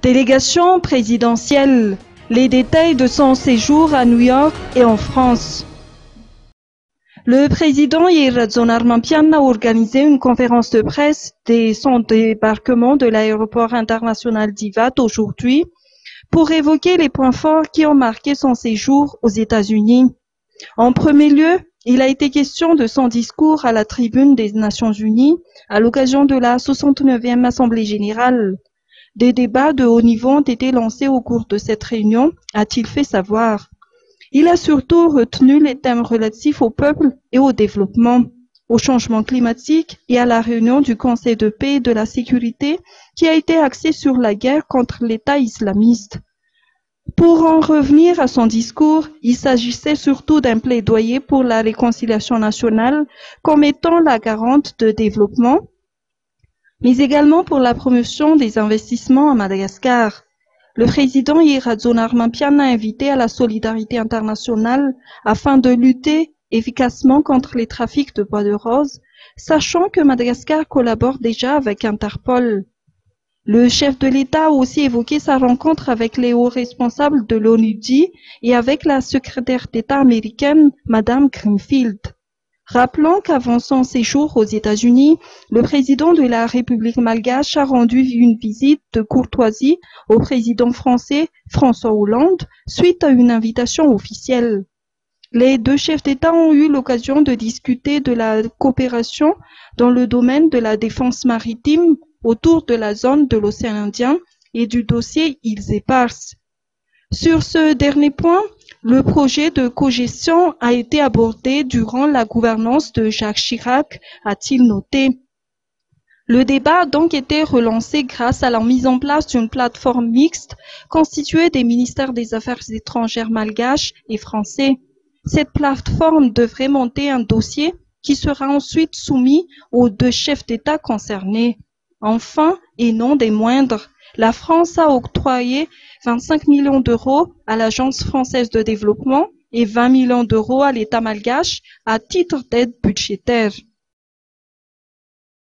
Délégation présidentielle. Les détails de son séjour à New York et en France. Le président Jair Ramaphosa a organisé une conférence de presse dès son débarquement de l'aéroport international d'Ivat aujourd'hui pour évoquer les points forts qui ont marqué son séjour aux États-Unis. En premier lieu, il a été question de son discours à la tribune des Nations Unies à l'occasion de la 69e Assemblée générale. Des débats de haut niveau ont été lancés au cours de cette réunion, a-t-il fait savoir. Il a surtout retenu les thèmes relatifs au peuple et au développement, au changement climatique et à la réunion du Conseil de paix et de la sécurité qui a été axée sur la guerre contre l'État islamiste. Pour en revenir à son discours, il s'agissait surtout d'un plaidoyer pour la réconciliation nationale comme étant la garante de développement, mais également pour la promotion des investissements à Madagascar. Le président Jair Ramaphosa a invité à la solidarité internationale afin de lutter efficacement contre les trafics de bois de rose, sachant que Madagascar collabore déjà avec Interpol. Le chef de l'État a aussi évoqué sa rencontre avec les hauts responsables de l'ONUDI et avec la secrétaire d'État américaine, Madame Greenfield. Rappelons qu'avant son séjour aux États-Unis, le président de la République malgache a rendu une visite de courtoisie au président français François Hollande suite à une invitation officielle. Les deux chefs d'État ont eu l'occasion de discuter de la coopération dans le domaine de la défense maritime autour de la zone de l'océan Indien et du dossier îles Éparses. Sur ce dernier point, le projet de cogestion a été abordé durant la gouvernance de Jacques Chirac, a-t-il noté. Le débat a donc été relancé grâce à la mise en place d'une plateforme mixte constituée des ministères des Affaires étrangères malgaches et français. Cette plateforme devrait monter un dossier qui sera ensuite soumis aux deux chefs d'État concernés. Enfin, et non des moindres, la France a octroyé 25 millions d'euros à l'Agence française de développement et 20 millions d'euros à l'État malgache à titre d'aide budgétaire.